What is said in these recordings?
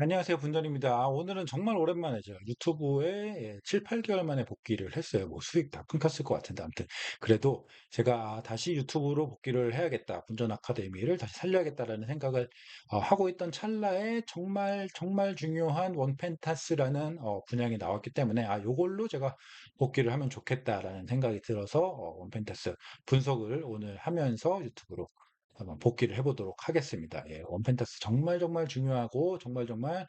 안녕하세요. 분전입니다. 오늘은 정말 오랜만에 제가 유튜브에 7, 8개월 만에 복귀를 했어요. 뭐 수익 다 끊겼을 것 같은데 아무튼 그래도 제가 다시 유튜브로 복귀를 해야겠다. 분전 아카데미를 다시 살려야겠다라는 생각을 하고 있던 찰나에 정말 정말 중요한 원펜타스라는 분양이 나왔기 때문에 요걸로 제가 복귀를 하면 좋겠다라는 생각이 들어서 원펜타스 분석을 오늘 하면서 유튜브로 한번 복귀를 해보도록 하겠습니다. 예, 원펜타스 정말 정말 중요하고 정말 정말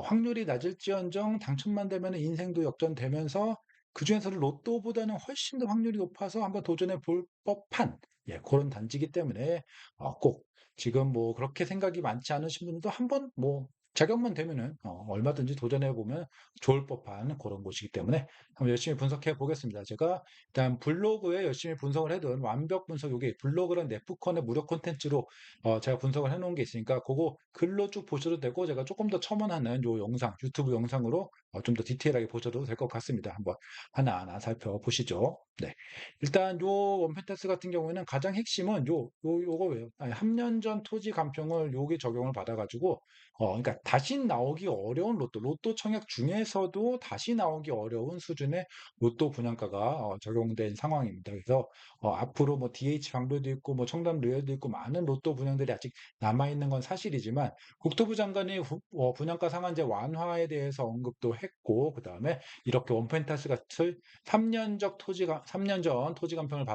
확률이 낮을지언정 당첨만 되면 인생도 역전되면서 그중에서도 로또보다는 훨씬 더 확률이 높아서 한번 도전해 볼 법한 그런 단지이기 때문에 꼭 지금 뭐 그렇게 생각이 많지 않으신 분들도 한번 뭐 자격만 되면은 얼마든지 도전해 보면 좋을 법한 그런 곳이기 때문에 한번 열심히 분석해 보겠습니다. 제가 일단 블로그에 열심히 분석을 해둔 완벽 분석, 요게 블로그랑 네프콘의 무료 콘텐츠로 제가 분석을 해놓은 게 있으니까 그거 글로 쭉 보셔도 되고, 제가 조금 더 첨언하는 요 영상, 유튜브 영상으로 좀 더 디테일하게 보셔도 될 것 같습니다. 한번 하나하나 살펴보시죠. 네. 일단 요 원펜타스 같은 경우에는 가장 핵심은 요거예요. 3년 전 토지 감평을 요게 적용을 받아가지고 그러니까 다시 나오기 어려운 로또 청약 중에서도 다시 나오기 어려운 수준의 로또 분양가가 적용된 상황입니다. 그래서 앞으로 뭐 DH 방도도 있고 뭐 청담 르열도 있고 많은 로또 분양들이 아직 남아 있는 건 사실이지만, 국토부 장관이 분양가 상한제 완화에 대해서 언급도 했고, 그다음에 이렇게 원펜타스 같은 3년 전 토지 감평을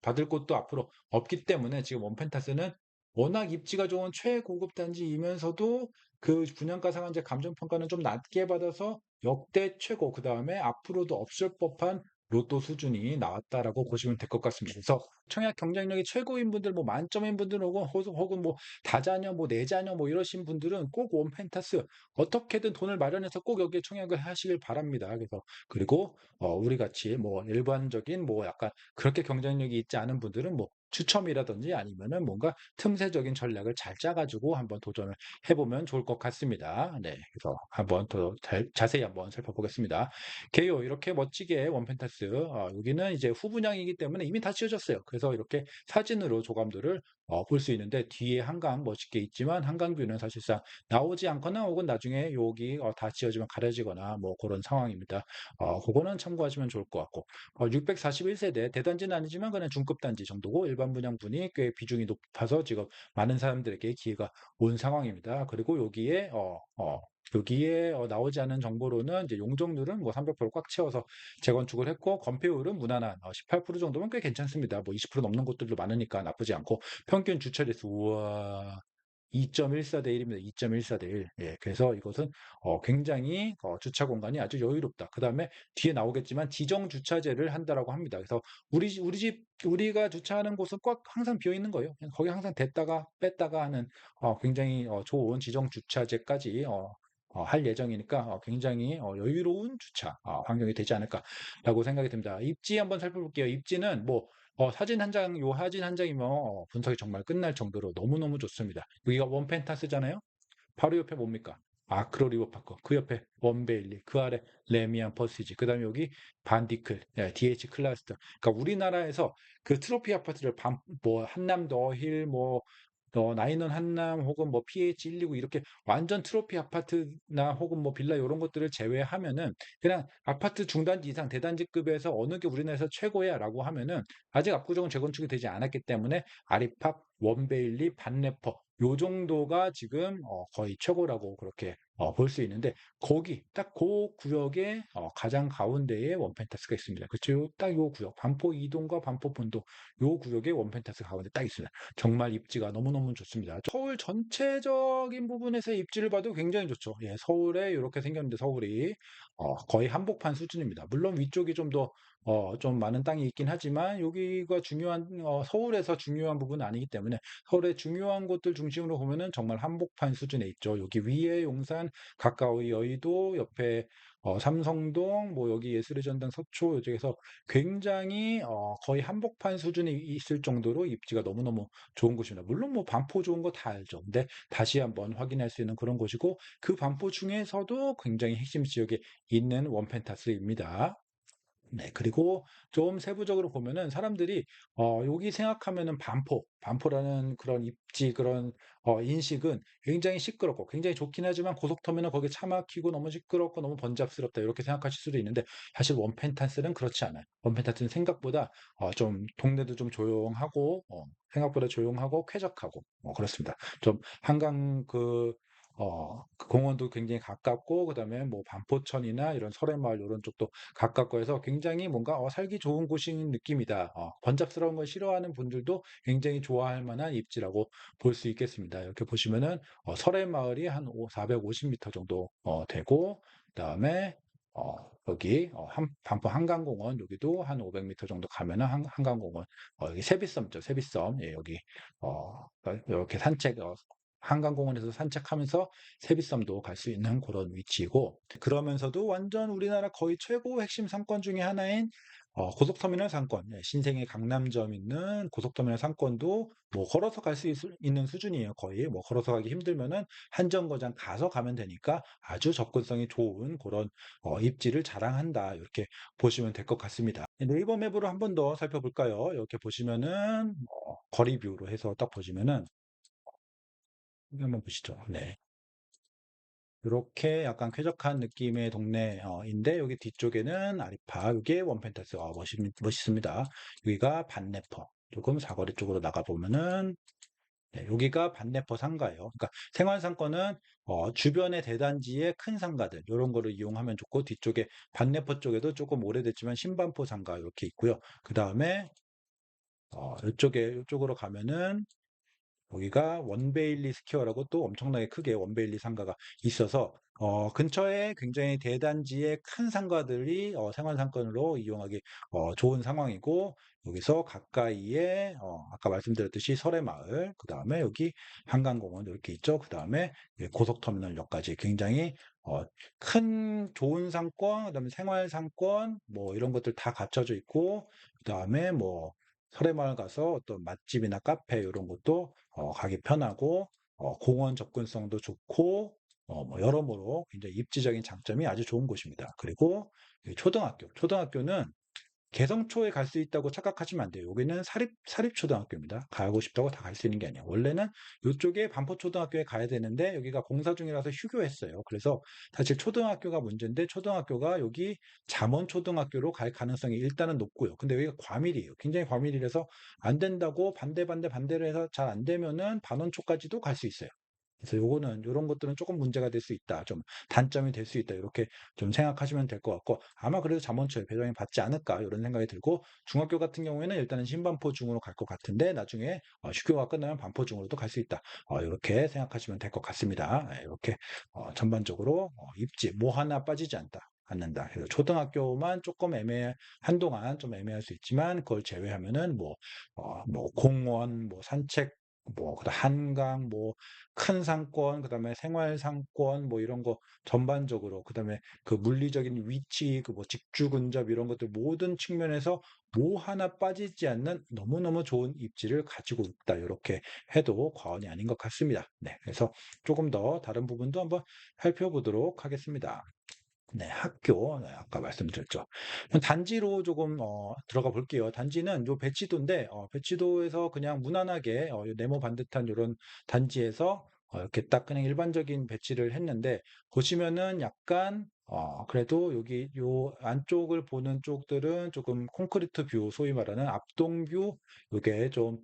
받을 곳도 앞으로 없기 때문에 지금 원펜타스는 워낙 입지가 좋은 최고급 단지이면서도 그 분양가 상한제 감정 평가는 좀 낮게 받아서 역대 최고, 그다음에 앞으로도 없을 법한 로또 수준이 나왔다라고 보시면 될 것 같습니다. 그래서 청약 경쟁력이 최고인 분들, 뭐 만점인 분들, 혹은 뭐 다자녀, 뭐 내자녀, 뭐 이러신 분들은 꼭 원펜타스 어떻게든 돈을 마련해서 꼭 여기에 청약을 하시길 바랍니다. 그래서 그리고 우리 같이 뭐 일반적인 뭐 약간 그렇게 경쟁력이 있지 않은 분들은 뭐 추첨이라든지 아니면은 뭔가 틈새적인 전략을 잘 짜가지고 한번 도전을 해보면 좋을 것 같습니다. 네, 그래서 한번 더 자세히 한번 살펴보겠습니다. 개요 이렇게 멋지게 원펜타스, 여기는 이제 후분양이기 때문에 이미 다 지어졌어요. 그래서 이렇게 사진으로 조감도를 볼 수 있는데, 뒤에 한강 멋있게 있지만 한강뷰는 사실상 나오지 않거나 혹은 나중에 여기 다 지어지면 가려지거나 뭐 그런 상황입니다. 그거는 참고하시면 좋을 것 같고, 641세대 대단지는 아니지만 그냥 중급 단지 정도고, 일반 분양분이 꽤 비중이 높아서 지금 많은 사람들에게 기회가 온 상황입니다. 그리고 여기에 나오지 않은 정보로는 이제 용적률은 뭐 300%꽉 채워서 재건축을 했고, 건폐율은 무난한 18% 정도면 꽤 괜찮습니다. 뭐 20% 넘는 곳들도 많으니까 나쁘지 않고, 평균 주차대수 우와 2.14대 1입니다. 2.14대 1. 예, 그래서 이것은 굉장히 주차 공간이 아주 여유롭다. 그 다음에 뒤에 나오겠지만 지정 주차제를 한다라고 합니다. 그래서 우리가 주차하는 곳은 꽉 항상 비어 있는 거예요. 그냥 거기 항상 댔다가 뺐다가 하는 굉장히 좋은 지정 주차제까지 할 예정이니까 굉장히 여유로운 주차 환경이 되지 않을까라고 생각이 듭니다. 입지 한번 살펴볼게요. 입지는 뭐 사진 한 장, 요 사진 한 장이면 분석이 정말 끝날 정도로 너무너무 좋습니다. 여기가 원펜타스잖아요. 바로 옆에 뭡니까? 아크로 리버파크, 그 옆에 원베일리, 그 아래 레미안 퍼시지, 그 다음에 여기 반디클, DH 클라스터. 그러니까 우리나라에서 그 트로피 아파트를 뭐 한남 더힐, 뭐 나인원 한남 혹은 뭐 PH 129 이렇게 완전 트로피 아파트나 혹은 뭐 빌라 이런 것들을 제외하면은, 그냥 아파트 중단지 이상 대단지급에서 어느 게 우리나라에서 최고야라고 하면은, 아직 압구정은 재건축이 되지 않았기 때문에 아리팍, 원베일리, 반래퍼 요 정도가 지금 거의 최고라고 그렇게 볼 수 있는데, 거기 딱 그 구역의 가장 가운데에 원펜타스가 있습니다. 그렇죠? 딱 요 구역, 반포 이동과 반포 본도 요 구역에 원펜타스 가운데 딱 있습니다. 정말 입지가 너무너무 좋습니다. 서울 전체적인 부분에서 입지를 봐도 굉장히 좋죠. 예, 서울에 이렇게 생겼는데, 서울이 거의 한복판 수준입니다. 물론 위쪽이 좀 많은 땅이 있긴 하지만, 여기가 서울에서 중요한 부분은 아니기 때문에 서울의 중요한 곳들 중심으로 보면은 정말 한복판 수준에 있죠. 여기 위에 용산, 가까이 여의도, 옆에 삼성동, 뭐 여기 예술의 전당 서초, 이쪽에서 굉장히 거의 한복판 수준에 있을 정도로 입지가 너무너무 좋은 곳입니다. 물론 뭐 반포 좋은 거 다 알죠. 근데 다시 한번 확인할 수 있는 그런 곳이고, 그 반포 중에서도 굉장히 핵심 지역에 있는 원펜타스입니다. 네. 그리고 좀 세부적으로 보면은 사람들이 여기 생각하면은 반포라는 그런 입지 그런 인식은 굉장히 시끄럽고 굉장히 좋긴 하지만 고속터미널 거기 차 막히고 너무 시끄럽고 너무 번잡스럽다 이렇게 생각하실 수도 있는데 사실 원펜탄스는 그렇지 않아요. 원펜탄스는 생각보다 좀 동네도 좀 조용하고 생각보다 조용하고 쾌적하고 그렇습니다. 좀 한강 그 공원도 굉장히 가깝고 그다음에 뭐 반포천이나 이런 설해마을 이런 쪽도 가깝고 해서 굉장히 뭔가 살기 좋은 곳인 느낌이다. 번잡스러운 걸 싫어하는 분들도 굉장히 좋아할 만한 입지라고 볼 수 있겠습니다. 이렇게 보시면은 설해마을이 한 450m 정도 되고 그다음에 여기 반포 한강공원 여기도 한 500m 정도 가면은 한강공원 여기 세비섬죠. 세비섬. 예, 여기 이렇게 한강공원에서 산책하면서 세비섬도 갈 수 있는 그런 위치이고 그러면서도 완전 우리나라 거의 최고 핵심 상권 중에 하나인 고속터미널 상권, 예, 신생의 강남점 있는 고속터미널 상권도 뭐 걸어서 갈 수 있는 수준이에요. 거의 뭐 걸어서 가기 힘들면은 한정거장 가서 가면 되니까 아주 접근성이 좋은 그런 입지를 자랑한다. 이렇게 보시면 될 것 같습니다. 네이버 맵으로 한 번 더 살펴볼까요? 이렇게 보시면은 거리 뷰로 해서 딱 보시면은 여기 한번 보시죠. 네. 이렇게 약간 쾌적한 느낌의 동네인데 여기 뒤쪽에는 아리파, 이게 원펜타스 멋있습니다. 여기가 반네퍼 조금 사거리 쪽으로 나가 보면은 네, 여기가 반네퍼 상가예요. 그러니까 생활상권은 주변의 대단지의 큰 상가들 이런 거를 이용하면 좋고 뒤쪽에 반네퍼 쪽에도 조금 오래됐지만 신반포 상가 이렇게 있고요. 그 다음에 이쪽으로 가면은 여기가 원베일리 스퀘어라고 또 엄청나게 크게 원베일리 상가가 있어서 근처에 굉장히 대단지의 큰 상가들이 생활상권으로 이용하기 좋은 상황이고 여기서 가까이에 아까 말씀드렸듯이 설해마을 그 다음에 여기 한강공원 이렇게 있죠. 그 다음에 고속터미널역까지 굉장히 큰 좋은 상권, 그다음에 생활상권 뭐 이런 것들 다 갖춰져 있고 그 다음에 뭐 설해마을 가서 어떤 맛집이나 카페 이런 것도 가기 편하고 공원 접근성도 좋고 뭐 여러모로 굉장히 입지적인 장점이 아주 좋은 곳입니다. 그리고 이 초등학교는 개성초에 갈 수 있다고 착각하시면 안 돼요. 여기는 사립초등학교입니다. 가고 싶다고 다 갈 수 있는 게 아니에요. 원래는 이쪽에 반포초등학교에 가야 되는데 여기가 공사 중이라서 휴교했어요. 그래서 사실 초등학교가 문제인데 초등학교가 여기 잠원초등학교로 갈 가능성이 일단은 높고요. 근데 여기가 과밀이에요. 굉장히 과밀이라서 안 된다고 반대로 해서 잘 안 되면은 반원초까지도 갈 수 있어요. 그래서 요거는 요런 것들은 조금 문제가 될 수 있다. 좀 단점이 될 수 있다. 이렇게 좀 생각하시면 될 것 같고 아마 그래도 잠원초에 배정이 받지 않을까 이런 생각이 들고 중학교 같은 경우에는 일단은 신반포 중으로 갈 것 같은데 나중에 휴교가 끝나면 반포 중으로도 갈 수 있다. 이렇게 생각하시면 될 것 같습니다. 이렇게 전반적으로 입지 뭐 하나 빠지지 않는다. 그래서 초등학교만 조금 한동안 좀 애매할 수 있지만 그걸 제외하면은 뭐 공원, 뭐 산책, 뭐 그다음 한강, 뭐 큰 상권, 그다음에 생활 상권, 뭐 이런 거 전반적으로, 그다음에 그 물리적인 위치, 그 뭐 직주 근접 이런 것들 모든 측면에서 뭐 하나 빠지지 않는 너무너무 좋은 입지를 가지고 있다. 이렇게 해도 과언이 아닌 것 같습니다. 네, 그래서 조금 더 다른 부분도 한번 살펴보도록 하겠습니다. 네, 학교. 네, 아까 말씀드렸죠. 단지로 조금 들어가 볼게요. 단지는 요 배치도인데 배치도에서 그냥 무난하게 요 네모 반듯한 요런 단지에서 이렇게 딱 그냥 일반적인 배치를 했는데 보시면은 약간 그래도 여기 요 안쪽을 보는 쪽들은 조금 콘크리트 뷰, 소위 말하는 압동 뷰, 요게 좀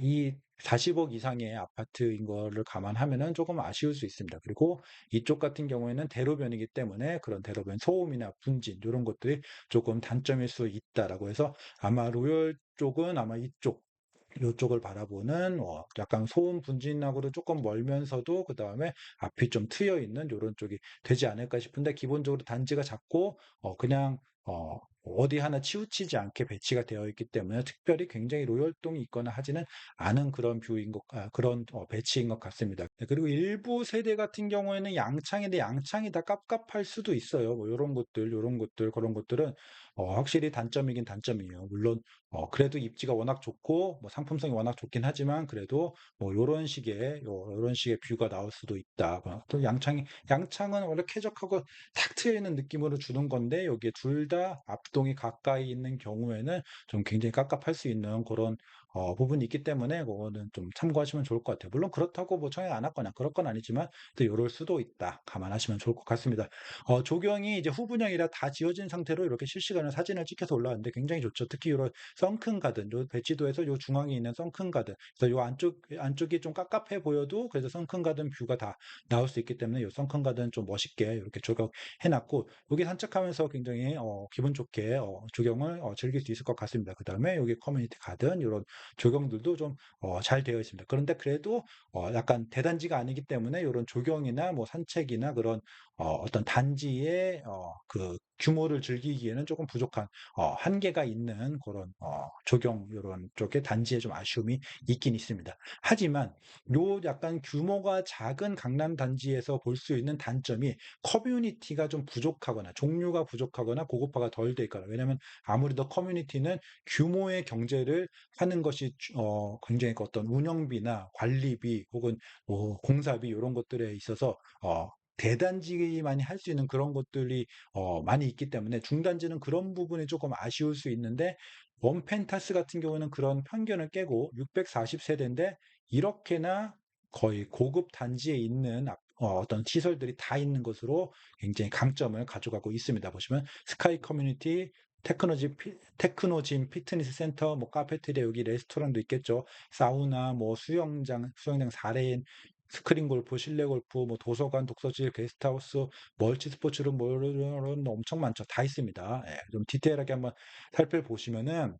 이 40억 이상의 아파트인 거를 감안하면은 조금 아쉬울 수 있습니다. 그리고 이쪽 같은 경우에는 대로변이기 때문에 그런 대로변 소음이나 분진 이런 것들이 조금 단점일 수 있다라고 해서 아마 로열 쪽은 아마 이쪽을 바라보는 약간 소음 분진하고도 조금 멀면서도 그 다음에 앞이 좀 트여 있는 이런 쪽이 되지 않을까 싶은데 기본적으로 단지가 작고 그냥 어디 하나 치우치지 않게 배치가 되어 있기 때문에 특별히 굉장히 로열동이 있거나 하지는 않은 그런 그런 배치인 것 같습니다. 네, 그리고 일부 세대 같은 경우에는 양창인데 양창이 다 깝깝할 수도 있어요. 뭐 이런 것들, 그런 것들은 확실히 단점이긴 단점이에요. 물론 그래도 입지가 워낙 좋고 뭐 상품성이 워낙 좋긴 하지만 그래도 뭐 요런 식의 뷰가 나올 수도 있다. 또 양창은 원래 쾌적하고 탁 트여 있는 느낌으로 주는 건데 여기에 둘 다 부동이 가까이 있는 경우에는 좀 굉장히 깝깝할 수 있는 그런 부분이 있기 때문에 그거는 좀 참고하시면 좋을 것 같아요. 물론 그렇다고 뭐 청약 안 할 거냐 그럴 건 아니지만 또 요럴 수도 있다. 감안하시면 좋을 것 같습니다. 조경이 이제 후분양이라 다 지어진 상태로 이렇게 실시간으로 사진을 찍혀서 올라왔는데 굉장히 좋죠. 특히 요런 선큰 가든, 요 배치도에서 요 중앙에 있는 선큰 가든, 그래서 요 안쪽이 좀 깝깝해 보여도 그래도 선큰 가든 뷰가 다 나올 수 있기 때문에 요 선큰 가든 좀 멋있게 이렇게 조경해 놨고, 여기 산책하면서 굉장히 기분 좋게 조경을 즐길 수 있을 것 같습니다. 그다음에 여기 커뮤니티 가든 이런 조경들도 좀 잘 되어 있습니다. 그런데 그래도 약간 대단지가 아니기 때문에 이런 조경이나 뭐 산책이나 그런 어떤 단지의 그 규모를 즐기기에는 조금 부족한 한계가 있는 그런 조경 이런 쪽에 단지에 좀 아쉬움이 있긴 있습니다. 하지만 요 약간 규모가 작은 강남 단지에서 볼 수 있는 단점이 커뮤니티가 좀 부족하거나 종류가 부족하거나 고급화가 덜 돼 있거나, 왜냐하면 아무래도 커뮤니티는 규모의 경제를 하는 것이 굉장히 그 어떤 운영비나 관리비 혹은 뭐 공사비 이런 것들에 있어서 대단지만이 할 수 있는 그런 것들이 많이 있기 때문에 중단지는 그런 부분이 조금 아쉬울 수 있는데, 원펜타스 같은 경우는 그런 편견을 깨고 640세대인데 이렇게나 거의 고급 단지에 있는 어떤 시설들이 다 있는 것으로 굉장히 강점을 가져가고 있습니다. 보시면 스카이 커뮤니티, 테크노짐 피트니스 센터, 뭐 카페테리아, 여기 레스토랑도 있겠죠. 사우나, 뭐 수영장 4레인, 스크린 골프, 실내 골프, 뭐 도서관, 독서실, 게스트하우스, 멀티 스포츠룸, 뭐 이런 엄청 많죠. 다 있습니다. 예, 좀 디테일하게 한번 살펴보시면은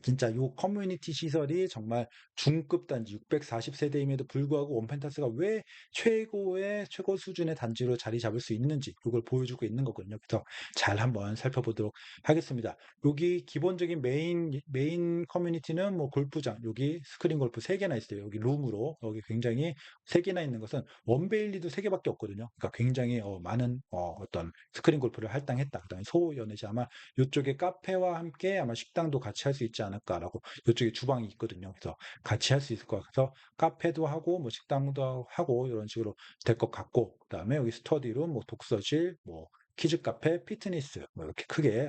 진짜 요 커뮤니티 시설이 정말 중급 단지 640세대임에도 불구하고 원펜타스가 왜 최고 수준의 단지로 자리 잡을 수 있는지 그걸 보여주고 있는 거거든요. 그래서 잘 한번 살펴보도록 하겠습니다. 여기 기본적인 메인 커뮤니티는 뭐 골프장, 여기 스크린 골프 3개나 있어요. 여기 룸으로 여기 굉장히 3개나 있는 것은 원베일리도 3개밖에 없거든요. 그러니까 굉장히 많은 어떤 스크린 골프를 할당했다. 그다음에 소연회지, 아마 이쪽에 카페와 함께 아마 식당도 같이 할 수 있지 않을까라고, 이쪽에 주방이 있거든요. 그래서 같이 할 수 있을 것 같아서 카페도 하고 뭐 식당도 하고 이런 식으로 될 것 같고, 그다음에 여기 스터디룸, 뭐 독서실, 뭐 키즈 카페, 피트니스 뭐 이렇게 크게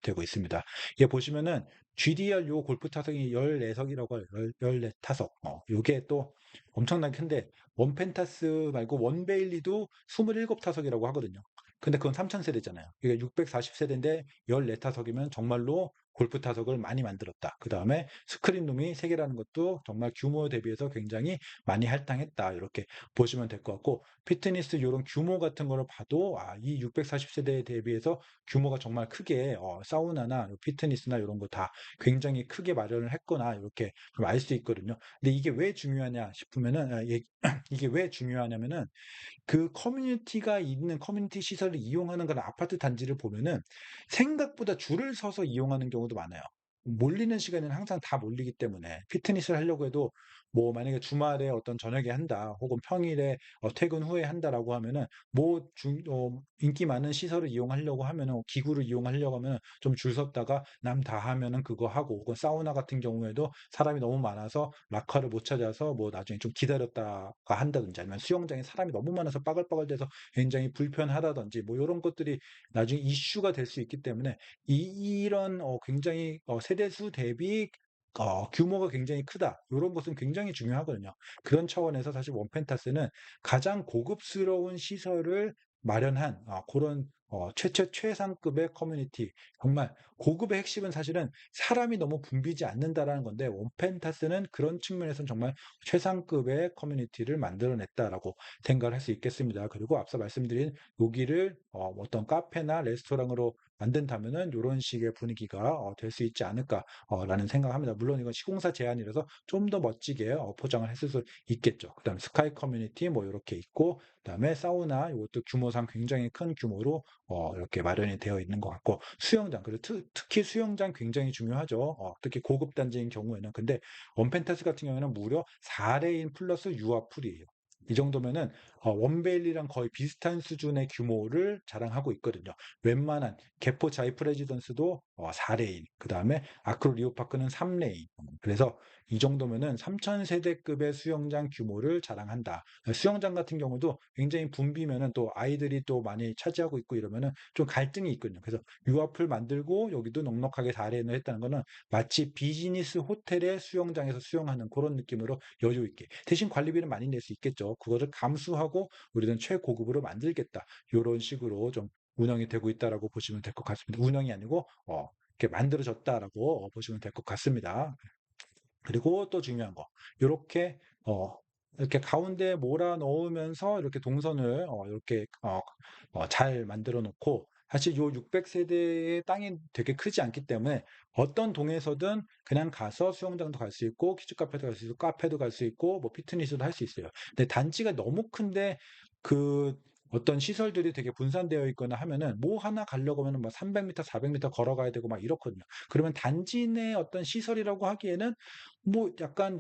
되고 있습니다. 이게 보시면은 GDR 요 골프 타석이 14석이라고 해요. 14타석. 요게 또 엄청나게 큰데, 원펜타스 말고 원베일리도 27타석이라고 하거든요. 근데 그건 3000세대잖아요. 이게 640세대인데 14타석이면 정말로 골프 타석을 많이 만들었다. 그 다음에 스크린룸이 3개라는 것도 정말 규모 대비해서 굉장히 많이 할당했다. 이렇게 보시면 될 것 같고, 피트니스 이런 규모 같은 거를 봐도 이 640세대에 대비해서 규모가 정말 크게 사우나나 피트니스나 이런 거 다 굉장히 크게 마련을 했거나 이렇게 좀 알 수 있거든요. 근데 이게 왜 중요하냐 싶으면은 이게 왜 중요하냐면은, 그 커뮤니티가 있는 커뮤니티 시설을 이용하는 그런 아파트 단지를 보면은 생각보다 줄을 서서 이용하는 경우도 많아요. 몰리는 시간에는 항상 다 몰리기 때문에 피트니스를 하려고 해도, 뭐 만약에 주말에 어떤 저녁에 한다 혹은 평일에 퇴근 후에 한다라고 하면은, 인기 많은 시설을 이용하려고 하면은, 기구를 이용하려고 하면은 좀 줄 섰다가 남 다 하면은 그거 하고, 혹은 사우나 같은 경우에도 사람이 너무 많아서 락커를 못 찾아서 뭐 나중에 좀 기다렸다가 한다든지, 아니면 수영장에 사람이 너무 많아서 빠글빠글 돼서 굉장히 불편하다든지, 뭐 이런 것들이 나중에 이슈가 될 수 있기 때문에, 이런 굉장히 세대수 대비 규모가 굉장히 크다. 이런 것은 굉장히 중요하거든요. 그런 차원에서 사실 원펜타스는 가장 고급스러운 시설을 마련한 그런 최상급의 커뮤니티. 정말 고급의 핵심은 사실은 사람이 너무 붐비지 않는다라는 건데, 원펜타스는 그런 측면에서는 정말 최상급의 커뮤니티를 만들어냈다라고 생각을 할 수 있겠습니다. 그리고 앞서 말씀드린 여기를 어떤 카페나 레스토랑으로 만든다면은 이런 식의 분위기가 될 수 있지 않을까라는 생각합니다. 물론 이건 시공사 제안이라서 좀 더 멋지게 포장을 했을 수 있겠죠. 그다음 스카이 커뮤니티 뭐 이렇게 있고, 그다음에 사우나 이것도 규모상 굉장히 큰 규모로 이렇게 마련이 되어 있는 것 같고, 수영장, 그리고 특히 수영장 굉장히 중요하죠. 특히 고급 단지인 경우에는. 근데 원펜타스 같은 경우에는 무려 4레인 플러스 유아풀이에요. 이 정도면은 원베일리랑 거의 비슷한 수준의 규모를 자랑하고 있거든요. 웬만한 개포 자이프 레지던스도 4레인, 그 다음에 아크로 리오파크는 3레인. 그래서 이 정도면은 3,000세대급의 수영장 규모를 자랑한다. 수영장 같은 경우도 굉장히 붐비면은 또 아이들이 또 많이 차지하고 있고 이러면은 좀 갈등이 있거든요. 그래서 유압을 만들고 여기도 넉넉하게 4레인을 했다는 거는 마치 비즈니스 호텔의 수영장에서 수영하는 그런 느낌으로 여유 있게. 대신 관리비는 많이 낼 수 있겠죠. 그거를 감수하고 우리는 최고급으로 만들겠다. 이런 식으로 좀 운영이 되고 있다라고 보시면 될 것 같습니다. 운영이 아니고 이렇게 만들어졌다라고 보시면 될 것 같습니다. 그리고 또 중요한 거, 이렇게 어, 이렇게 가운데 몰아 넣으면서 이렇게 동선을 이렇게 잘 만들어 놓고, 사실 요 600세대의 땅이 되게 크지 않기 때문에 어떤 동에서든 그냥 가서 수영장도 갈 수 있고 키즈 카페도 갈 수 있고 카페도 갈 수 있고 뭐 피트니스도 할 수 있어요. 근데 단지가 너무 큰데 그 어떤 시설들이 되게 분산되어 있거나 하면은 뭐 하나 가려고 하면은 막 300m, 400m 걸어가야 되고 막 이렇거든요. 그러면 단지 내 어떤 시설이라고 하기에는 뭐 약간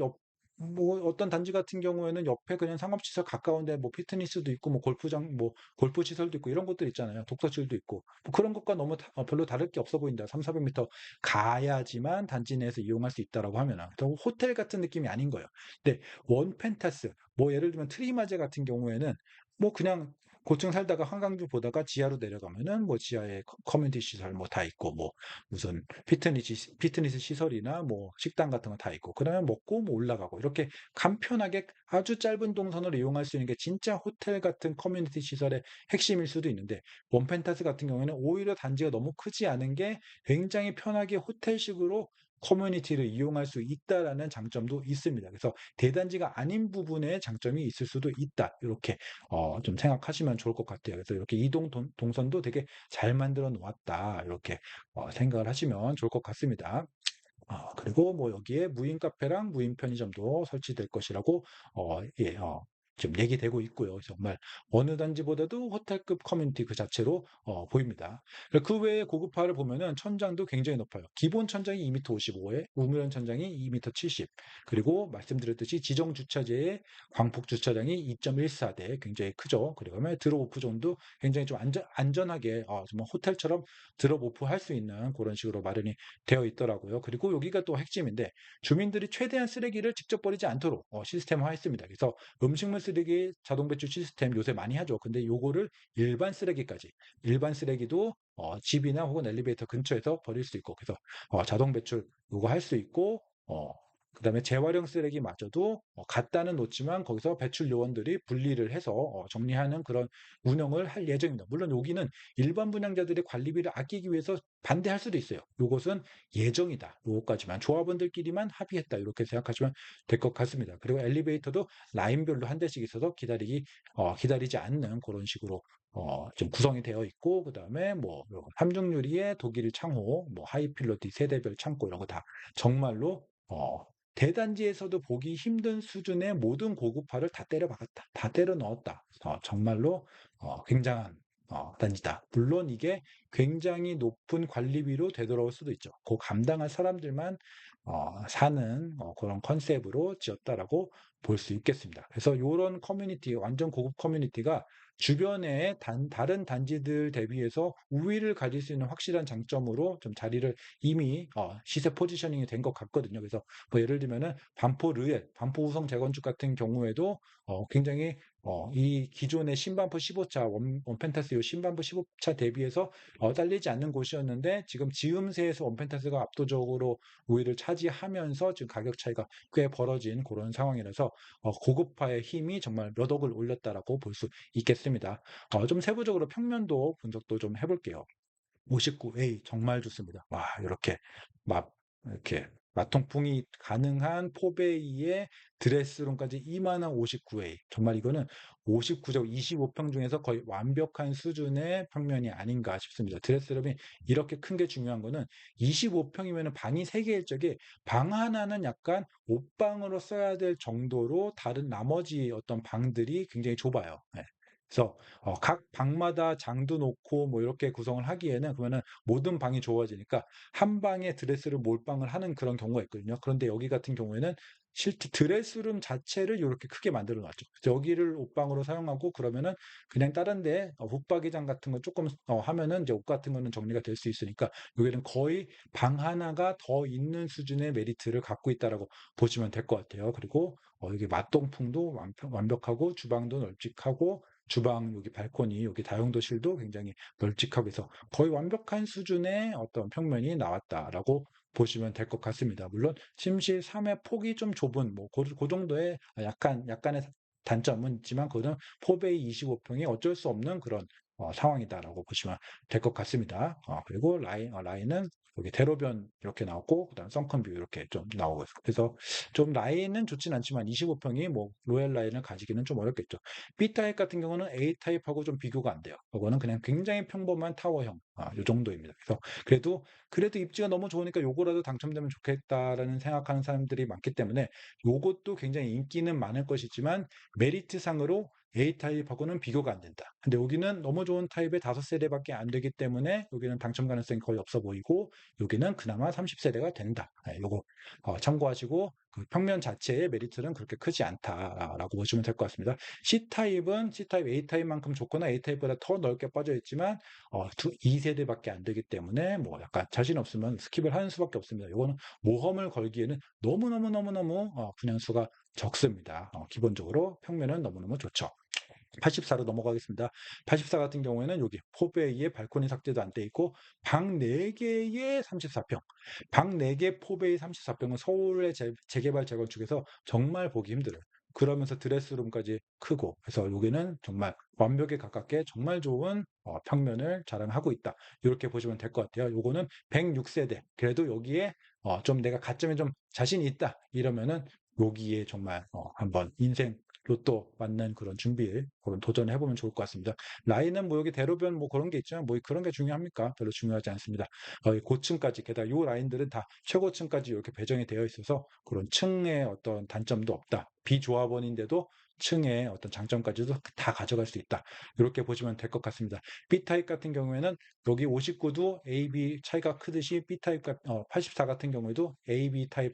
뭐 어떤 단지 같은 경우에는 옆에 그냥 상업시설 가까운데 뭐 피트니스도 있고 뭐 골프장 뭐 골프 시설도 있고 이런 것들 있잖아요. 독서실도 있고 뭐 그런 것과 너무 별로 다를 게 없어 보인다. 3, 400m 가야지만 단지 내에서 이용할 수 있다라고 하면은 또 호텔 같은 느낌이 아닌 거예요. 근데 원 펜타스 뭐 예를 들면 트리마제 같은 경우에는 뭐 그냥 고층 살다가 한강뷰 보다가 지하로 내려가면은 뭐 지하에 커뮤니티 시설 뭐 다 있고 뭐 무슨 피트니스 시설이나 뭐 식당 같은 거 다 있고 그다음에 먹고 뭐 올라가고 이렇게 간편하게 아주 짧은 동선을 이용할 수 있는 게 진짜 호텔 같은 커뮤니티 시설의 핵심일 수도 있는데 원펜타스 같은 경우에는 오히려 단지가 너무 크지 않은 게 굉장히 편하게 호텔식으로 커뮤니티를 이용할 수 있다라는 장점도 있습니다. 그래서 대단지가 아닌 부분에 장점이 있을 수도 있다. 이렇게 좀 생각하시면 좋을 것 같아요. 그래서 이렇게 이동 동선도 되게 잘 만들어 놓았다. 이렇게 생각을 하시면 좋을 것 같습니다. 그리고 뭐 여기에 무인 카페랑 무인 편의점도 설치될 것이라고 예, 지금 얘기되고 있고요. 정말 어느 단지보다도 호텔급 커뮤니티 그 자체로 보입니다. 그 외에 고급화를 보면은 천장도 굉장히 높아요. 기본 천장이 2m 55에 우물형 천장이 2m 70. 그리고 말씀드렸듯이 지정 주차제의 광폭 주차장이 2.14대 굉장히 크죠. 그리고 드롭 오프 존도 굉장히 좀 안전하게 정말 호텔처럼 드롭 오프 할 수 있는 그런 식으로 마련이 되어 있더라고요. 그리고 여기가 또 핵심인데 주민들이 최대한 쓰레기를 직접 버리지 않도록 시스템화했습니다. 그래서 음식물 쓰레기 자동 배출 시스템 요새 많이 하죠. 근데 요거를 일반 쓰레기까지 일반 쓰레기도 집이나 혹은 엘리베이터 근처에서 버릴 수 있고 그래서 자동 배출 요거 할 수 있고 그다음에 재활용 쓰레기마저도 갖다는 놓지만 거기서 배출 요원들이 분리를 해서 정리하는 그런 운영을 할 예정입니다. 물론 여기는 일반 분양자들의 관리비를 아끼기 위해서 반대할 수도 있어요. 요것은 예정이다. 요것까지만 조합원들끼리만 합의했다. 이렇게 생각하시면 될 것 같습니다. 그리고 엘리베이터도 라인별로 한 대씩 있어서 기다리지 않는 그런 식으로 좀 구성이 되어 있고 그다음에 뭐 함정 유리의 독일 창호, 뭐 하이필로티 세대별 창고 이런 거 다 정말로 대단지에서도 보기 힘든 수준의 모든 고급화를 다 때려 박았다. 다 때려 넣었다. 정말로 굉장한 단지다. 물론 이게 굉장히 높은 관리비로 되돌아올 수도 있죠. 그 감당할 사람들만 사는 그런 컨셉으로 지었다라고 볼 수 있겠습니다. 그래서 이런 커뮤니티, 완전 고급 커뮤니티가 주변의 다른 단지들 대비해서 우위를 가질 수 있는 확실한 장점으로 좀 자리를 이미 시세 포지셔닝이 된 것 같거든요. 그래서 뭐 예를 들면은 반포 르엘, 반포 우성 재건축 같은 경우에도 굉장히 이 기존의 신반포 15차 원펜타스 요 신반포 15차 대비해서 딸리지 않는 곳이었는데 지금 지음새에서 원펜타스가 압도적으로 우위를 차지하면서 지금 가격 차이가 꽤 벌어진 그런 상황이라서 고급화의 힘이 정말 몇 억을 올렸다라고 볼 수 있겠습니다. 좀 세부적으로 평면도 분석도 좀 해볼게요. 59A 정말 좋습니다. 와, 이렇게 마통풍이 가능한 포베이의 드레스룸까지 이만한 59A. 정말 이거는 59제곱 25평 중에서 거의 완벽한 수준의 평면이 아닌가 싶습니다. 드레스룸이 이렇게 큰 게 중요한 거는 25평이면 방이 3개일 적에 방 하나는 약간 옷방으로 써야 될 정도로 다른 나머지 어떤 방들이 굉장히 좁아요. 네. 그래서 각 방마다 장도 놓고 뭐 이렇게 구성을 하기에는 그러면은 모든 방이 좁아지니까 한 방에 드레스를 몰빵을 하는 그런 경우가 있거든요. 그런데 여기 같은 경우에는 실제 드레스룸 자체를 이렇게 크게 만들어 놨죠. 그래서 여기를 옷방으로 사용하고 그러면은 그냥 다른 데 붙박이장 같은 거 조금 하면은 이제 옷 같은 거는 정리가 될 수 있으니까 여기는 거의 방 하나가 더 있는 수준의 메리트를 갖고 있다라고 보시면 될 것 같아요. 그리고 여기 맞동풍도 완벽하고 주방도 널찍하고 주방 여기 발코니 여기 다용도실도 굉장히 널찍하고 해서 거의 완벽한 수준의 어떤 평면이 나왔다라고 보시면 될 것 같습니다. 물론 침실 3의 폭이 좀 좁은 그 정도의 약간의 단점은 있지만 그거는 4베이 25평이 어쩔 수 없는 그런 상황이다라고 보시면 될 것 같습니다. 그리고 라인은 여기 대로변 이렇게 나왔고 그다음 썬큰뷰 이렇게 좀 나오고 있어요. 그래서 좀 라인은 좋진 않지만 25평이 뭐 로얄 라인을 가지기는 좀 어렵겠죠. B타입 같은 경우는 A타입하고 좀 비교가 안 돼요. 그거는 그냥 굉장히 평범한 타워형, 요 정도입니다. 그래서 그래도 입지가 너무 좋으니까 요거라도 당첨되면 좋겠다라는 생각하는 사람들이 많기 때문에 요것도 굉장히 인기는 많을 것이지만 메리트상으로 A타입하고는 비교가 안 된다. 근데 여기는 너무 좋은 타입의 5세대밖에 안 되기 때문에 여기는 당첨 가능성이 거의 없어 보이고 여기는 그나마 30세대가 된다. 요거 참고하시고 그 평면 자체의 메리트는 그렇게 크지 않다라고 보시면 될 것 같습니다. C타입은 C타입 A타입만큼 좋거나 A타입보다 더 넓게 빠져 있지만 2세대밖에 안 되기 때문에 뭐 약간 자신 없으면 스킵을 하는 수밖에 없습니다. 이거는 모험을 걸기에는 너무너무너무너무 분양수가 적습니다. 기본적으로 평면은 너무너무 좋죠. 84로 넘어가겠습니다. 84 같은 경우에는 여기 포베이에 발코니 삭제도 안 돼 있고 방 4개에 34평. 방 4개 포베이 34평은 서울의 재개발 재건축에서 정말 보기 힘들어요. 그러면서 드레스룸까지 크고 그래서 여기는 정말 완벽에 가깝게 정말 좋은 평면을 자랑하고 있다. 이렇게 보시면 될 것 같아요. 요거는 106세대. 그래도 여기에 좀 내가 가점에 좀 자신이 있다. 이러면은 여기에 정말 한번 인생 로또 맞는 그런 준비에 그런 도전을 해보면 좋을 것 같습니다. 라인은 뭐 여기 대로변 뭐 그런 게 있지만 뭐 그런 게 중요합니까? 별로 중요하지 않습니다. 고층까지 게다가 요 라인들은 다 최고층까지 이렇게 배정이 되어 있어서 그런 층의 어떤 단점도 없다. 비조합원인데도 층의 어떤 장점까지도 다 가져갈 수 있다. 이렇게 보시면 될 것 같습니다. B타입 같은 경우에는 여기 59도 A, B 차이가 크듯이 B타입 84 같은 경우에도 A, B 타입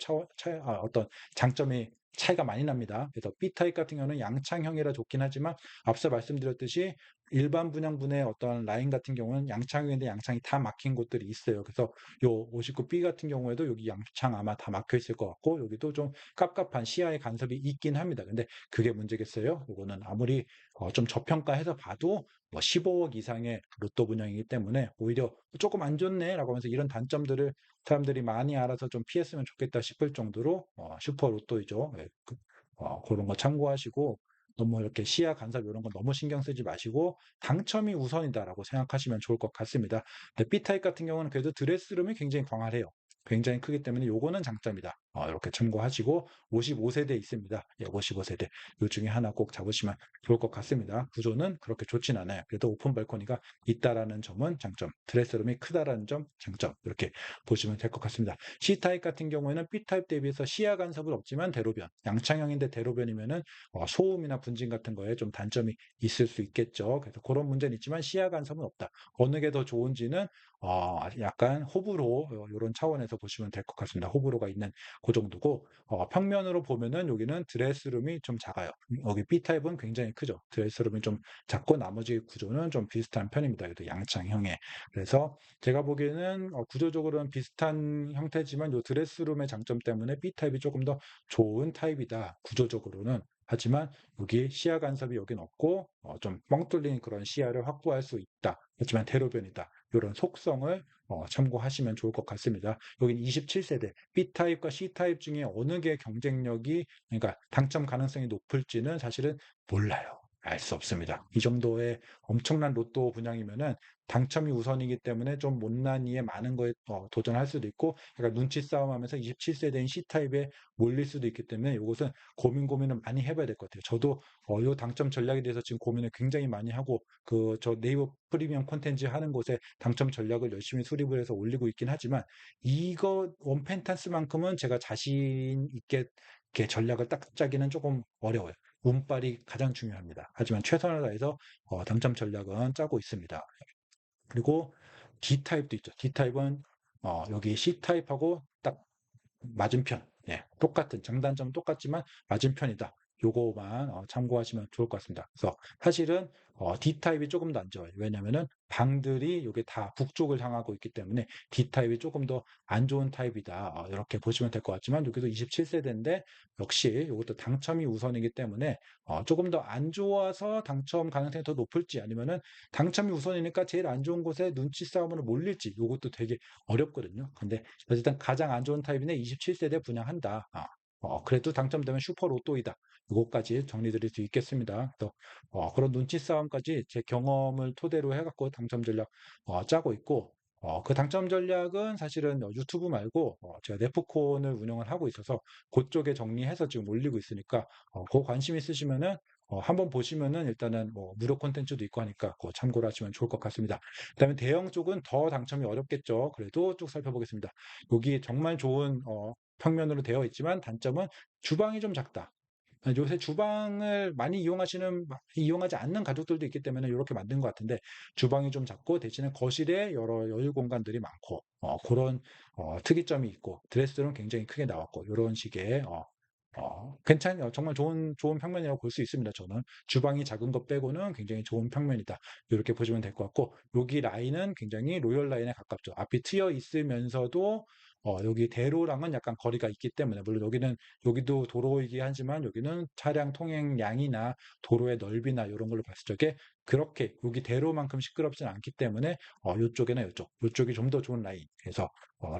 어떤 장점이 차이가 많이 납니다. 그래서 B타입 같은 경우는 양창형이라 좋긴 하지만 앞서 말씀드렸듯이 일반 분양분의 어떤 라인 같은 경우는 양창형인데 양창이 다 막힌 곳들이 있어요. 그래서 요 59B 같은 경우에도 여기 양창 아마 다 막혀 있을 것 같고 여기도 좀 깝깝한 시야의 간섭이 있긴 합니다. 근데 그게 문제겠어요? 이거는 아무리 좀 저평가해서 봐도 뭐 15억 이상의 로또 분양이기 때문에 오히려 조금 안 좋네라고 하면서 이런 단점들을 사람들이 많이 알아서 좀 피했으면 좋겠다 싶을 정도로 슈퍼 로또이죠. 예, 그런 거 참고하시고 너무 이렇게 시야 간섭 이런 거 너무 신경 쓰지 마시고 당첨이 우선이다라고 생각하시면 좋을 것 같습니다. 근데 B타입 같은 경우는 그래도 드레스룸이 굉장히 광활해요. 굉장히 크기 때문에 요거는 장점이다. 이렇게 참고하시고 55세대 있습니다. 예, 55세대. 요 중에 하나 꼭 잡으시면 좋을 것 같습니다. 구조는 그렇게 좋진 않아요. 그래도 오픈 발코니가 있다라는 점은 장점, 드레스룸이 크다라는 점 장점 이렇게 보시면 될 것 같습니다. C타입 같은 경우에는 B타입 대비해서 시야 간섭은 없지만 대로변, 양창형인데 대로변이면은 소음이나 분진 같은 거에 좀 단점이 있을 수 있겠죠. 그래서 그런 문제는 있지만 시야 간섭은 없다. 어느 게 더 좋은지는 약간 호불호 이런 차원에서 보시면 될 것 같습니다. 호불호가 있는 그 정도고 평면으로 보면은 여기는 드레스룸이 좀 작아요. 여기 B타입은 굉장히 크죠. 드레스룸이 좀 작고 나머지 구조는 좀 비슷한 편입니다. 그래도 양창형에. 그래서 제가 보기에는 구조적으로는 비슷한 형태지만 요 드레스룸의 장점 때문에 B타입이 조금 더 좋은 타입이다. 구조적으로는. 하지만 여기 시야 간섭이 여긴 없고 좀 뻥 뚫린 그런 시야를 확보할 수 있다. 하지만 대로변이다. 이런 속성을 참고하시면 좋을 것 같습니다. 여긴 27세대 B타입과 C타입 중에 어느 게 경쟁력이 그러니까 당첨 가능성이 높을지는 사실은 몰라요. 알 수 없습니다. 이 정도의 엄청난 로또 분양이면은 당첨이 우선이기 때문에 좀 못난이에 많은 거에 도전할 수도 있고 그러니까 눈치 싸움하면서 27세대인 C타입에 몰릴 수도 있기 때문에 이것은 고민을 많이 해봐야 될 것 같아요. 저도 이 당첨 전략에 대해서 지금 고민을 굉장히 많이 하고 저 네이버 프리미엄 콘텐츠 하는 곳에 당첨 전략을 열심히 수립을 해서 올리고 있긴 하지만 이거 원펜탄스만큼은 제가 자신 있게 이렇게 전략을 딱 짜기는 조금 어려워요. 운빨이 가장 중요합니다. 하지만 최선을 다해서 당첨 전략은 짜고 있습니다. 그리고 D타입도 있죠. D타입은 여기 C타입하고 딱 맞은편. 예, 똑같은 장단점은 똑같지만 맞은편이다. 요거만 참고하시면 좋을 것 같습니다. 그래서 사실은 D타입이 조금 더 안 좋아요. 왜냐면은 방들이 요게 다 북쪽을 향하고 있기 때문에 D타입이 조금 더 안 좋은 타입이다. 이렇게 보시면 될 것 같지만 여기도 27세대인데 역시 이것도 당첨이 우선이기 때문에 조금 더 안 좋아서 당첨 가능성이 더 높을지 아니면은 당첨이 우선이니까 제일 안 좋은 곳에 눈치 싸움으로 몰릴지 이것도 되게 어렵거든요. 근데 어쨌든 가장 안 좋은 타입인데 27세대 분양한다. 그래도 당첨되면 슈퍼 로또이다. 이것까지 정리드릴 수 있겠습니다. 그래서 그런 눈치 싸움까지 제 경험을 토대로 해갖고 당첨 전략 짜고 있고 그 당첨 전략은 사실은 유튜브 말고 제가 네프콘을 운영을 하고 있어서 그쪽에 정리해서 지금 올리고 있으니까 그 관심 있으시면은 한번 보시면은 일단은 뭐 무료 콘텐츠도 있고 하니까 그거 참고를 하시면 좋을 것 같습니다. 그다음에 대형 쪽은 더 당첨이 어렵겠죠. 그래도 쭉 살펴보겠습니다. 여기 정말 좋은 평면으로 되어 있지만 단점은 주방이 좀 작다. 요새 주방을 많이 이용하지 않는 가족들도 있기 때문에 이렇게 만든 것 같은데 주방이 좀 작고 대신에 거실에 여러 여유 공간들이 많고 그런 특이점이 있고 드레스룸은 굉장히 크게 나왔고 이런 식의 괜찮아요. 정말 좋은 평면이라고 볼 수 있습니다. 저는 주방이 작은 것 빼고는 굉장히 좋은 평면이다. 이렇게 보시면 될 것 같고 여기 라인은 굉장히 로열 라인에 가깝죠. 앞이 트여 있으면서도 여기 대로랑은 약간 거리가 있기 때문에 물론 여기도 도로이긴 하지만 여기는 차량 통행량이나 도로의 넓이나 이런 걸로 봤을 적에 그렇게 여기 대로만큼 시끄럽진 않기 때문에 이쪽이나 이쪽이 좀 더 좋은 라인. 그래서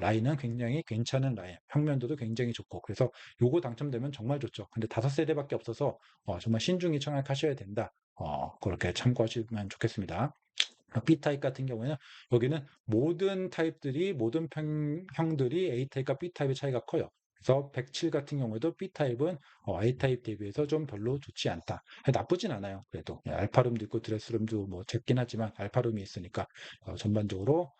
라인은 굉장히 괜찮은 라인, 평면도도 굉장히 좋고 그래서 요거 당첨되면 정말 좋죠. 근데 5세대밖에 없어서 정말 신중히 청약하셔야 된다. 그렇게 참고하시면 좋겠습니다. B타입 같은 경우에는 여기는 모든 타입들이 모든 형들이 A타입과 B타입의 차이가 커요. 그래서 107 같은 경우에도 B타입은 A타입 대비해서 좀 별로 좋지 않다. 나쁘진 않아요. 그래도 알파룸도 있고 드레스룸도 뭐 작긴 하지만 알파룸이 있으니까 전반적으로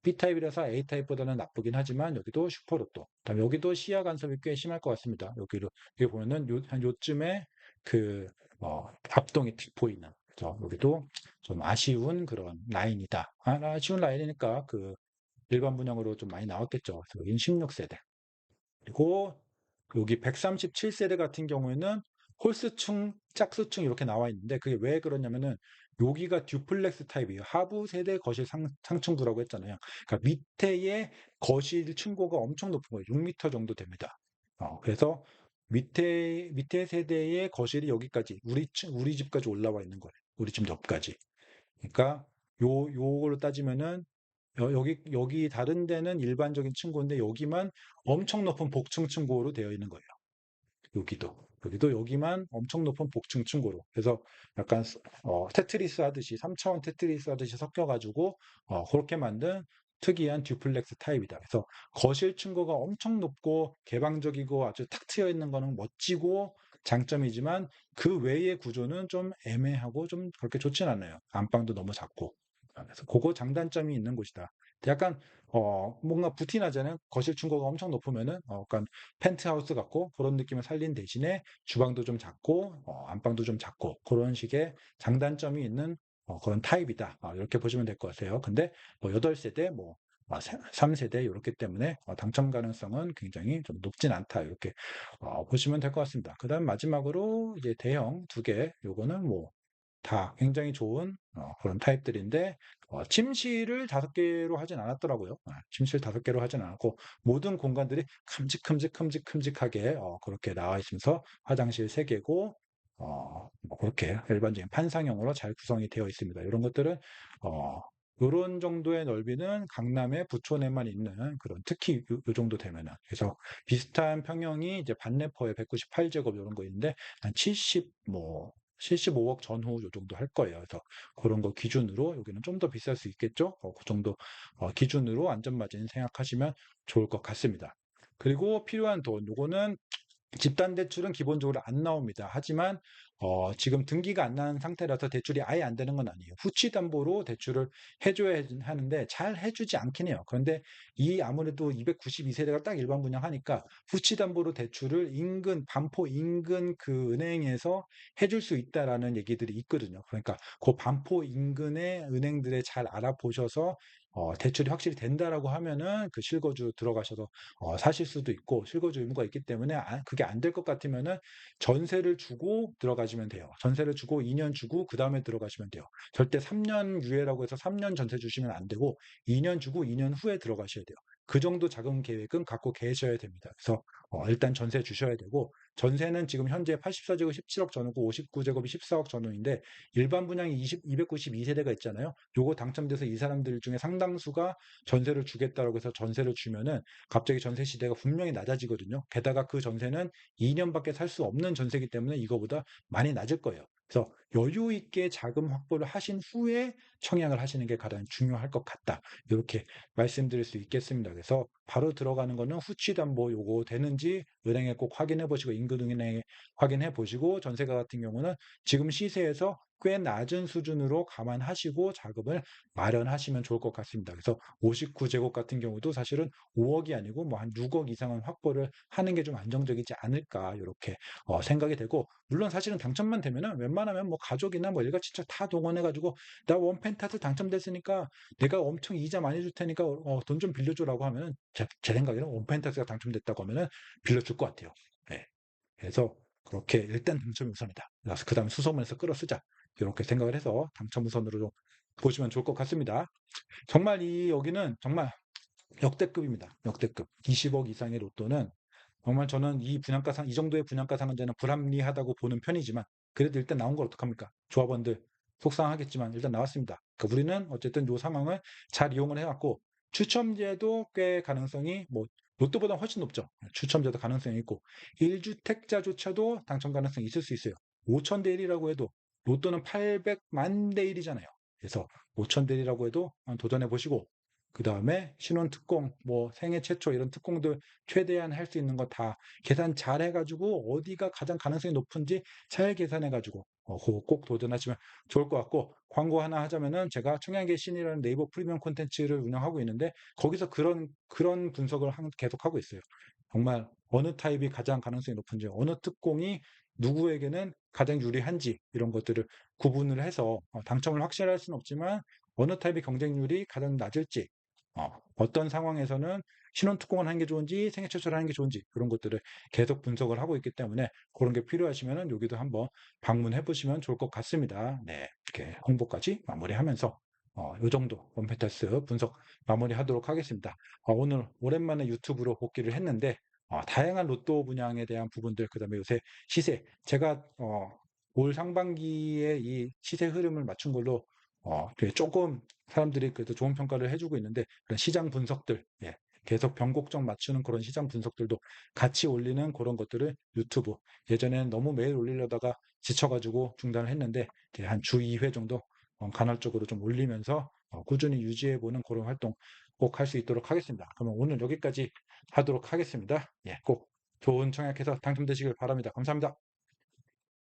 B타입이라서 A타입보다는 나쁘긴 하지만 여기도 슈퍼로또. 그다음에 여기도 시야 간섭이 꽤 심할 것 같습니다. 여기 보면은 한 요쯤에 그 합동이 보이는. 그래서 여기도 좀 아쉬운 그런 라인이다. 아쉬운 라인이니까 그 일반 분양으로 좀 많이 나왔겠죠. 그래서 여긴 16세대. 그리고 여기 137세대 같은 경우에는 홀스층, 짝수층 이렇게 나와 있는데 그게 왜 그러냐면은 여기가 듀플렉스 타입이에요. 하부 세대 거실 상층부라고 했잖아요. 그러니까 밑에의 거실 층고가 엄청 높은 거예요. 6m 정도 됩니다. 그래서 밑에 세대의 거실이 여기까지 우리 집까지 올라와 있는 거예요. 우리 집 옆까지. 그러니까 요걸로 따지면은 여기 다른 데는 일반적인 층고인데 여기만 엄청 높은 복층 층고로 되어 있는 거예요. 여기도 여기만 엄청 높은 복층 층고로. 그래서 약간 테트리스 하듯이 3차원 테트리스 하듯이 섞여가지고 그렇게 만든 특이한 듀플렉스 타입이다. 그래서 거실 층고가 엄청 높고 개방적이고 아주 탁 트여 있는 거는 멋지고 장점이지만 그 외의 구조는 좀 애매하고 좀 그렇게 좋진 않아요. 안방도 너무 작고. 그래서 그거 장단점이 있는 곳이다. 약간 뭔가 부티나잖아요. 거실 층고가 엄청 높으면은 약간 펜트하우스 같고 그런 느낌을 살린 대신에 주방도 좀 작고 안방도 좀 작고 그런 식의 장단점이 있는 그런 타입이다. 이렇게 보시면 될 것 같아요. 근데 뭐 8세대, 뭐 3세대 이렇기 때문에 당첨 가능성은 굉장히 좀 높진 않다. 이렇게 보시면 될 것 같습니다. 그다음 마지막으로 이제 대형 두 개, 요거는 뭐 다 굉장히 좋은 그런 타입들인데 침실을 5개로 하진 않았더라고요. 침실 5개로 하진 않았고 모든 공간들이 큼직큼직하게 그렇게 나와 있으면서 화장실 3개고 뭐 그렇게 일반적인 판상형으로 잘 구성이 되어 있습니다. 이런 것들은 이런 정도의 넓이는 강남의 부촌에만 있는 그런 특히 요 정도 되면은 그래서 비슷한 평형이 이제 반네퍼에 198제곱 이런 거 있는데 한 75억 전후 요 정도 할 거예요. 그래서 그런 거 기준으로 여기는 좀 더 비쌀 수 있겠죠? 그 정도 기준으로 안전마진 생각하시면 좋을 것 같습니다. 그리고 필요한 돈, 요거는 집단 대출은 기본적으로 안 나옵니다. 하지만 지금 등기가 안 난 상태라서 대출이 아예 안 되는 건 아니에요. 후치 담보로 대출을 해줘야 하는데 잘 해주지 않긴 해요. 그런데 이 아무래도 292세대가 딱 일반 분양하니까 후치 담보로 대출을 인근 반포 인근 그 은행에서 해줄 수 있다라는 얘기들이 있거든요. 그러니까 그 반포 인근의 은행들에 잘 알아보셔서 대출이 확실히 된다라고 하면은 그 실거주 들어가셔서 사실 수도 있고 실거주 의무가 있기 때문에 그게 안 될 것 같으면은 전세를 주고 들어가시면 돼요. 전세를 주고 2년 주고 그 다음에 들어가시면 돼요. 절대 3년 유예라고 해서 3년 전세 주시면 안 되고 2년 주고 2년 후에 들어가셔야 돼요. 그 정도 자금 계획은 갖고 계셔야 됩니다. 그래서 일단 전세 주셔야 되고 전세는 지금 현재 84제곱 17억 전후고 59제곱이 14억 전후인데 일반 분양이 292세대가 있잖아요. 요거 당첨돼서 이 사람들 중에 상당수가 전세를 주겠다라고 해서 전세를 주면은 갑자기 전세 시대가 분명히 낮아지거든요. 게다가 그 전세는 2년밖에 살 수 없는 전세이기 때문에 이거보다 많이 낮을 거예요. 그래서 여유 있게 자금 확보를 하신 후에 청약을 하시는 게 가장 중요할 것 같다. 이렇게 말씀드릴 수 있겠습니다. 그래서 바로 들어가는 거는 후치담보 요거 되는지 은행에 꼭 확인해 보시고 인근은행에 확인해 보시고 전세가 같은 경우는 지금 시세에서 꽤 낮은 수준으로 감안하시고 자금을 마련하시면 좋을 것 같습니다. 그래서 59제곱 같은 경우도 사실은 5억이 아니고 뭐 한 6억 이상은 확보를 하는 게 좀 안정적이지 않을까 이렇게 생각이 되고 물론 사실은 당첨만 되면은 웬만하면 뭐 가족이나 뭐 일가 친척 다 동원해가지고 나 원펜타스 당첨됐으니까 내가 엄청 이자 많이 줄 테니까 돈 좀 빌려줘라고 하면은 제 생각에는 원펜타스가 당첨됐다고 하면은 빌려줄 것 같아요. 네. 그래서 그렇게 일단 당첨이 우선이다. 그래서 그 다음에 수소문해서 끌어쓰자. 이렇게 생각을 해서 당첨 우선으로 좀 보시면 좋을 것 같습니다. 정말 여기는 정말 역대급입니다. 역대급. 20억 이상의 로또는 정말 저는 이 정도의 분양가 상한제는 불합리하다고 보는 편이지만 그래도 일단 나온 걸 어떡합니까? 조합원들 속상하겠지만 일단 나왔습니다. 그러니까 우리는 어쨌든 이 상황을 잘 이용을 해갖고 추첨제도 꽤 가능성이 뭐 로또보다 훨씬 높죠. 추첨제도 가능성이 있고 1주택자조차도 당첨 가능성이 있을 수 있어요. 5천 대 1이라고 해도 로또는 800만 대 1이잖아요. 그래서 5천 대 1이라고 해도 한번 도전해 보시고 그 다음에 신혼 특공, 뭐 생애 최초 이런 특공들 최대한 할 수 있는 거 다 계산 잘 해가지고 어디가 가장 가능성이 높은지 잘 계산해가지고 그거 꼭 도전하시면 좋을 것 같고 광고 하나 하자면은 제가 청약의 신이라는 네이버 프리미엄 콘텐츠를 운영하고 있는데 거기서 그런 분석을 계속 하고 있어요. 정말 어느 타입이 가장 가능성이 높은지 어느 특공이 누구에게는 가장 유리한지 이런 것들을 구분을 해서 당첨을 확실할 수는 없지만 어느 타입의 경쟁률이 가장 낮을지 어떤 상황에서는 신혼특공을 하는 게 좋은지 생애철저를 하는 게 좋은지 그런 것들을 계속 분석을 하고 있기 때문에 그런 게 필요하시면 여기도 한번 방문해 보시면 좋을 것 같습니다. 네, 이렇게 홍보까지 마무리하면서 이 정도 원페타스 분석 마무리하도록 하겠습니다. 오늘 오랜만에 유튜브로 복귀를 했는데 다양한 로또 분양에 대한 부분들 그다음에 요새 시세 제가 올 상반기에 이 시세 흐름을 맞춘 걸로 조금 사람들이 그래도 좋은 평가를 해주고 있는데 그런 시장 분석들, 예, 계속 변곡점 맞추는 그런 시장 분석들도 같이 올리는 그런 것들을 유튜브 예전에는 너무 매일 올리려다가 지쳐가지고 중단을 했는데 이제 한 주 2회 정도 간헐적으로 좀 올리면서 꾸준히 유지해보는 그런 활동 꼭 할 수 있도록 하겠습니다. 그러면 오늘 여기까지 하도록 하겠습니다. 예, 꼭 좋은 청약해서 당첨되시길 바랍니다. 감사합니다.